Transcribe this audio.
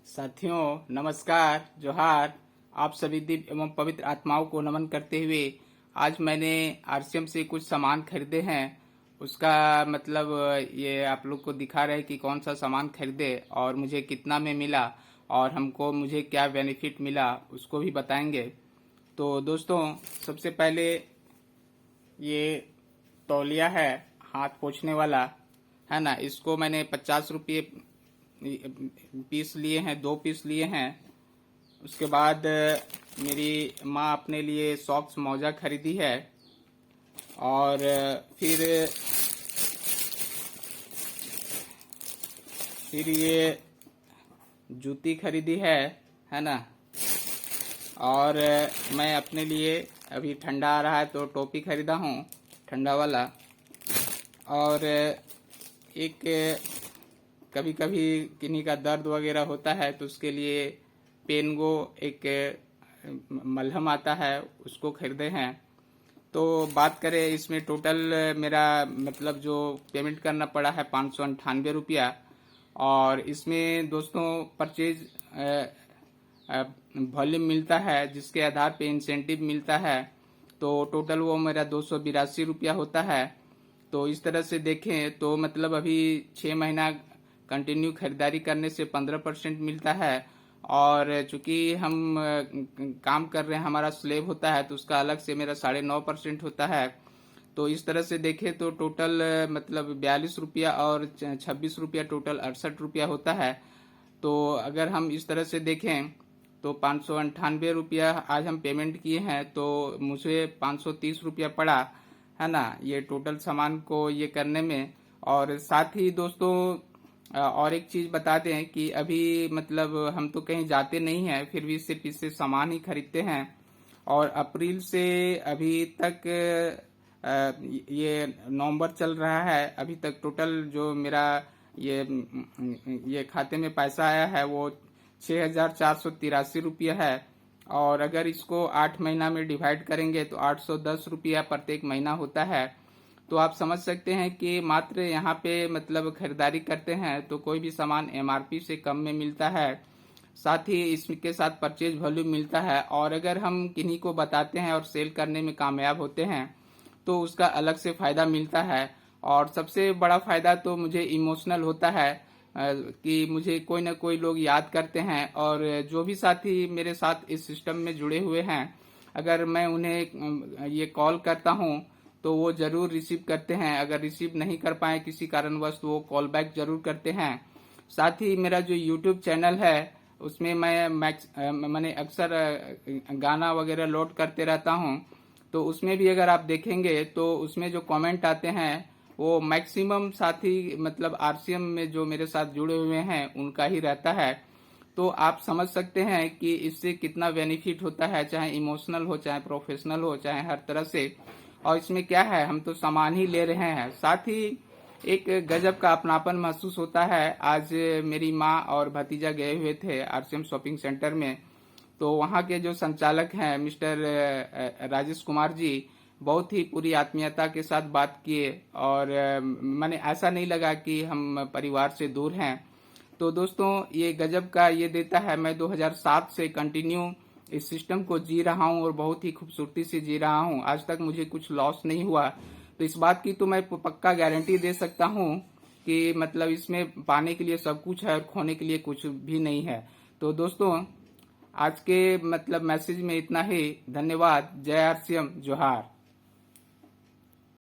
साथियों नमस्कार जोहार। आप सभी दिव्य एवं पवित्र आत्माओं को नमन करते हुए आज मैंने आरसीएम से कुछ सामान खरीदे हैं। उसका मतलब ये आप लोग को दिखा रहे हैं कि कौन सा सामान खरीदे और मुझे कितना में मिला और मुझे क्या बेनिफिट मिला उसको भी बताएंगे। तो दोस्तों सबसे पहले ये तौलिया है, हाथ पोंछने वाला है ना। इसको मैंने 50 रुपये पीस लिए हैं, 2 पीस लिए हैं। उसके बाद मेरी माँ अपने लिए सॉक्स मोजा खरीदी है और फिर ये जूती खरीदी है ना। और मैं अपने लिए अभी ठंडा आ रहा है तो टोपी खरीदा हूँ ठंडा वाला। और एक कभी कभी किन्हीं का दर्द वगैरह होता है तो उसके लिए पेनगो एक मलहम आता है, उसको खरीदे हैं। तो बात करें इसमें टोटल मेरा मतलब जो पेमेंट करना पड़ा है 598 रुपया। और इसमें दोस्तों परचेज वॉल्यूम मिलता है जिसके आधार पे इंसेंटिव मिलता है। तो टोटल वो मेरा 282 रुपया होता है। तो इस तरह से देखें तो मतलब अभी 6 महीना कंटिन्यू खरीदारी करने से 15% मिलता है। और चूंकि हम काम कर रहे हैं, हमारा स्लेब होता है तो उसका अलग से मेरा 9.5% होता है। तो इस तरह से देखें तो टोटल मतलब 42 रुपया और 26 रुपया, टोटल 68 रुपया होता है। तो अगर हम इस तरह से देखें तो 598 रुपया आज हम पेमेंट किए हैं तो मुझे 530 रुपया पड़ा है ना, ये टोटल सामान को ये करने में। और साथ ही दोस्तों और एक चीज बता दें कि अभी मतलब हम तो कहीं जाते नहीं हैं, फिर भी सिर्फ इससे सामान ही खरीदते हैं। और अप्रैल से अभी तक ये नवंबर चल रहा है, अभी तक टोटल जो मेरा ये खाते में पैसा आया है वो 6,483 रुपया है। और अगर इसको 8 महीना में डिवाइड करेंगे तो 810 रुपया प्रत्येक महीना होता है। तो आप समझ सकते हैं कि मात्र यहाँ पे मतलब खरीदारी करते हैं तो कोई भी सामान एमआरपी से कम में मिलता है। साथ ही इसके साथ परचेज वॉल्यूम मिलता है। और अगर हम किन्हीं को बताते हैं और सेल करने में कामयाब होते हैं तो उसका अलग से फायदा मिलता है। और सबसे बड़ा फायदा तो मुझे इमोशनल होता है कि मुझे कोई ना कोई लोग याद करते हैं। और जो भी साथी मेरे साथ इस सिस्टम में जुड़े हुए हैं, अगर मैं उन्हें ये कॉल करता हूँ तो वो जरूर रिसीव करते हैं। अगर रिसीव नहीं कर पाए किसी कारणवश तो वो कॉल बैक जरूर करते हैं। साथ ही मेरा जो यूट्यूब चैनल है उसमें मैंने अक्सर गाना वगैरह लोड करते रहता हूँ। तो उसमें भी अगर आप देखेंगे तो उसमें जो कमेंट आते हैं वो मैक्सिमम साथी मतलब आरसीएम में जो मेरे साथ जुड़े हुए हैं उनका ही रहता है। तो आप समझ सकते हैं कि इससे कितना बेनिफिट होता है, चाहे इमोशनल हो, चाहे प्रोफेशनल हो, चाहे हर तरह से। और इसमें क्या है, हम तो सामान ही ले रहे हैं, साथ ही एक गजब का अपनापन महसूस होता है। आज मेरी माँ और भतीजा गए हुए थे आरसीएम शॉपिंग सेंटर में। तो वहाँ के जो संचालक हैं मिस्टर राजेश कुमार जी, बहुत ही पूरी आत्मीयता के साथ बात किए और मैंने ऐसा नहीं लगा कि हम परिवार से दूर हैं। तो दोस्तों ये गजब का ये देता है। मैं 2007 से कंटिन्यू इस सिस्टम को जी रहा हूँ और बहुत ही खूबसूरती से जी रहा हूँ। आज तक मुझे कुछ लॉस नहीं हुआ। तो इस बात की तो मैं पक्का गारंटी दे सकता हूँ कि मतलब इसमें पाने के लिए सब कुछ है और खोने के लिए कुछ भी नहीं है। तो दोस्तों आज के मतलब मैसेज में इतना ही। धन्यवाद। जय आरसीएम, जोहार।